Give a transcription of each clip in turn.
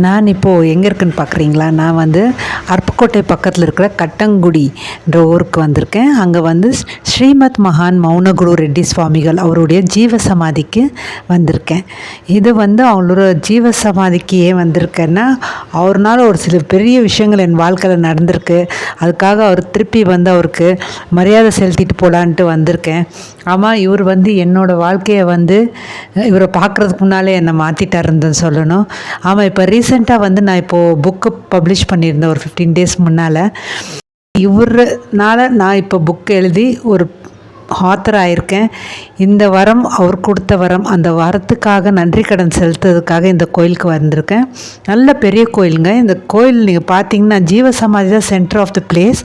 நான் இப்போது எங்கே இருக்குன்னு பார்க்குறீங்களா? நான் வந்து அருப்புக்கோட்டை பக்கத்தில் இருக்கிற கட்டங்குடின்ற ஊருக்கு வந்திருக்கேன். அங்கே வந்து ஸ்ரீமத் மகான் மௌனகுரு ரெட்டி சுவாமிகள் அவருடைய ஜீவ சமாதிக்கு வந்திருக்கேன். இது வந்து அவங்களோட ஜீவ சமாதிக்கு ஏன் வந்திருக்கேன்னா, அவர்னால ஒரு சில பெரிய விஷயங்கள் என் வாழ்க்கையில் நடந்திருக்கு. அதுக்காக அவர் திருப்பி வந்து அவருக்கு மரியாதை செலுத்திட்டு போகலான்ட்டு வந்திருக்கேன். ஆமாம், இவர் வந்து என்னோடய வாழ்க்கையை வந்து இவரை பார்க்குறதுக்கு முன்னாலே என்னை மாற்றிட்டாருன்னு சொல்லணும். ஆமாம், இப்போ ரீசெண்டாக வந்து நான் இப்போது புக்கு பப்ளிஷ் பண்ணியிருந்தேன் ஒரு 15 days முன்னால். இவர்னால நான் இப்போ புக் எழுதி ஒரு ஆத்தர் ஆயிருக்கேன். இந்த வரம் அவர் கொடுத்த வரம். அந்த வரத்துக்காக நன்றி கடன் செலுத்துறதுக்காக இந்த கோயிலுக்கு வந்திருக்கேன். நல்ல பெரிய கோயிலுங்க. இந்த கோயில் நீங்கள் பார்த்தீங்கன்னா ஜீவ சமாதி தான் centre of the place.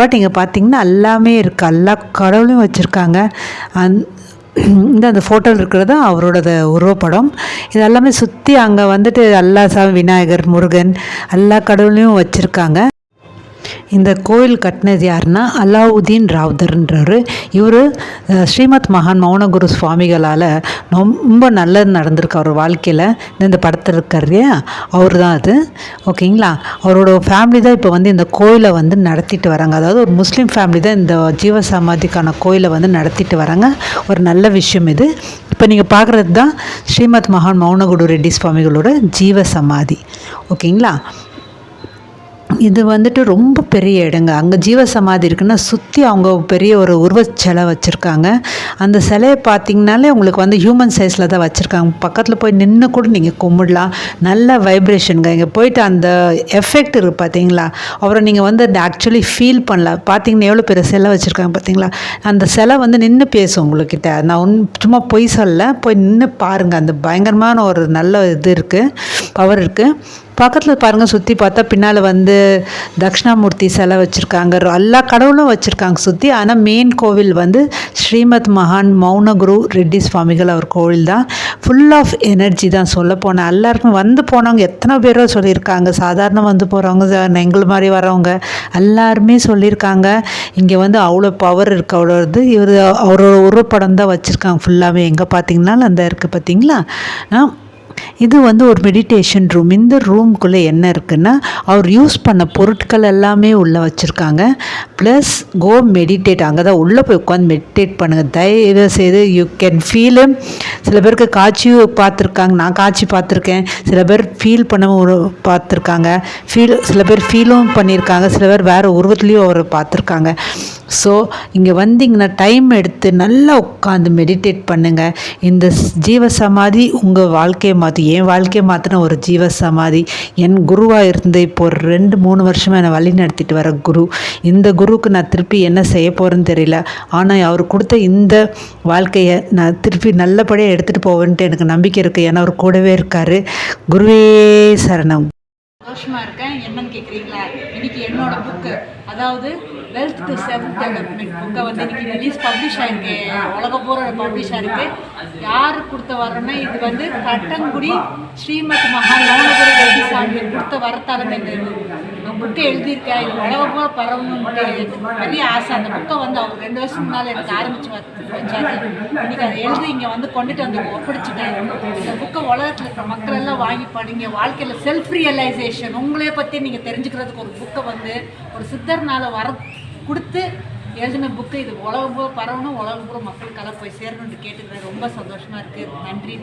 But இங்கே பார்த்தீங்கன்னா எல்லாமே இருக்குது. எல்லா கடவுளையும் வச்சுருக்காங்க. அந்த ஃபோட்டோவில் இருக்கிறது அவரோட உருவப்படம். இது எல்லாமே சுற்றி அங்கே வந்துட்டு எல்லா விநாயகர், முருகன் எல்லா கடவுளையும் வச்சுருக்காங்க. இந்த கோயில் கட்டினது யாருன்னா அலாவுதீன் ராவுதர்ன்றவர். இவர் ஸ்ரீமத் மகான் மௌனகுரு சுவாமிகளால் ரொம்ப நல்லது நடந்திருக்கு அவர் வாழ்க்கையில். இந்த படத்தில் இருக்கார் இல்லையா, அவர் தான் அது. ஓகேங்களா? அவரோட ஃபேமிலி தான் இப்போ வந்து இந்த கோயிலை வந்து நடத்திட்டு வராங்க. அதாவது ஒரு முஸ்லீம் ஃபேமிலி தான் இந்த ஜீவ சமாதிக்கான கோயிலை வந்து நடத்திட்டு வராங்க. ஒரு நல்ல விஷயம் இது. இப்போ நீங்கள் பார்க்குறது தான் ஸ்ரீமத் மகான் மௌனகுரு ரெட்டி சுவாமிகளோட ஜீவ சமாதி. ஓகேங்களா? இது வந்துட்டு ரொம்ப பெரிய இடங்க. அங்கே ஜீவ சமாதி இருக்குன்னா சுற்றி அவங்க பெரிய ஒரு உருவச்சிலை வச்சுருக்காங்க. அந்த சிலையை பார்த்திங்கனாலே உங்களுக்கு வந்து ஹியூமன் சைஸில் தான் வச்சுருக்காங்க. பக்கத்தில் போய் நின்று கூட நீங்கள் கும்பிடலாம். நல்ல வைப்ரேஷனுங்க. இங்கே போயிட்டு அந்த எஃபெக்ட் இருக்குது பார்த்தீங்களா, அவரை நீங்கள் வந்து ஆக்சுவலி ஃபீல் பண்ணலாம். பார்த்தீங்கன்னா எவ்வளோ பெரிய சிலை வச்சுருக்காங்க பார்த்தீங்களா. அந்த சிலை வந்து நின்று பேசும் உங்கள்கிட்ட. நான் சும்மா பொய் சொல்ல, போய் நின்று பாருங்கள். அந்த பயங்கரமான ஒரு நல்ல இது இருக்குது, பவர் இருக்குது. பக்கத்தில் பாருங்கள், சுற்றி பார்த்தா பின்னால் வந்து தட்சிணாமூர்த்தி சிலை வச்சுருக்காங்க. எல்லா கடவுளும் வச்சுருக்காங்க சுற்றி. ஆனால் மெயின் கோவில் வந்து ஸ்ரீமத் மகான் மௌனகுரு ரெட்டி சுவாமிகள் அவர் கோவில் தான். ஃபுல் ஆஃப் எனர்ஜி தான். சொல்ல போனால் எல்லாருக்கும் வந்து போனவங்க எத்தனை பேரோ சொல்லியிருக்காங்க. சாதாரண வந்து போகிறவங்க, எங்கள் மாதிரி வரவங்க எல்லாருமே சொல்லியிருக்காங்க. இங்கே வந்து அவ்வளோ பவர் இருக்குது அவ்வளோது. அவரோட உருவப்படம் தான் வச்சுருக்காங்க ஃபுல்லாகவே. எங்கே பார்த்தீங்கன்னாலும் அந்த இருக்குது பார்த்தீங்களா. இது வந்து ஒரு மெடிடேஷன் ரூம். இந்த ரூம்குள்ளே என்ன இருக்குன்னா, அவர் யூஸ் பண்ண பொருட்கள் எல்லாமே உள்ளே வச்சுருக்காங்க. ப்ளஸ் கோ மெடிடேட். அங்கே தான் உள்ளே போய் உட்காந்து மெடிடேட் பண்ணுங்கள். தயவு செய்து யூ கேன் ஃபீல். சில பேருக்கு காட்சி பார்த்துருக்காங்க, நான் காட்சி பார்த்துருக்கேன். சில பேர் ஃபீல் பண்ண பார்த்துருக்காங்க. சில பேர் ஃபீலும் பண்ணியிருக்காங்க. சில பேர் வேறு உருவத்துலேயும் அவர் பார்த்துருக்காங்க. ஸோ இங்கே வந்தீங்கன்னா டைம் எடுத்து நல்லா உட்காந்து மெடிடேட் பண்ணுங்கள். இந்த ஜீவ சமாதி உங்கள் வாழ்க்கையை மாற்றி, என் வாழ்க்கையை மாற்றின ஒரு ஜீவ சமாதி. என் குருவாக இருந்து இப்போ ஒரு 2-3 வருஷமாக என்னை வழி நடத்திட்டு வர குரு. இந்த குருவுக்கு நான் திருப்பி என்ன செய்ய போகிறேன்னு தெரியல. ஆனால் அவர் கொடுத்த இந்த வாழ்க்கையை நான் திருப்பி நல்லபடியாக எடுத்துகிட்டு போவேன்ட்டு எனக்கு நம்பிக்கை இருக்குது. ஏன்னா அவர் கூடவே இருக்கார். குருவே சரணம். சந்தோஷமாக இருக்கேன். என்னன்னு கேட்குறீங்களா? இன்றைக்கி என்னோட புக்கு, அதாவது வெல்த் டு செல்ஃப் டெவலப்மெண்ட் புக்கை வந்து இன்றைக்கி பப்ளிஷ் ஆகிருக்கு. உலக பூரா பப்ளிஷ் ஆகிருக்கு. யார் கொடுத்த வரன்னா, இது வந்து கட்டங்குடி ஸ்ரீமத் மகான் மௌனகுரு ரெட்டி சாமி கொடுத்த வரத்தாலும் இந்த புக்கை எழுதியிருக்கேன். இது உலக பூரா பரவணுன்ட்டு பெரிய ஆசை. அந்த புக்கை வந்து அவர் 2 வருஷம் முன்னால் எனக்கு ஆரம்பித்து வச்சாரு. இன்றைக்கி அதை எழுதி இங்கே வந்து கொண்டுட்டு வந்து ஒப்படைச்சிட்டேன். இந்த புக்கை உலகத்தில் இருக்கிற மக்கள் எல்லாம் வாங்கி படிங்க. வாழ்க்கையில் செல்ஃப் ரியலைசேஷன், உங்களே பற்றி நீங்கள் தெரிஞ்சுக்கிறதுக்கு ஒரு புக்கை வந்து ஒரு சித்தர்னால் கொடுத்து எழுதின புக்கு. இது உலகம் பூரா பரவணும், உலகம் பூரா மக்களுக்கெல்லாம் போய் சேரணும்னு கேட்டுக்கிறேன். ரொம்ப சந்தோஷமாக இருக்குது. நன்றி.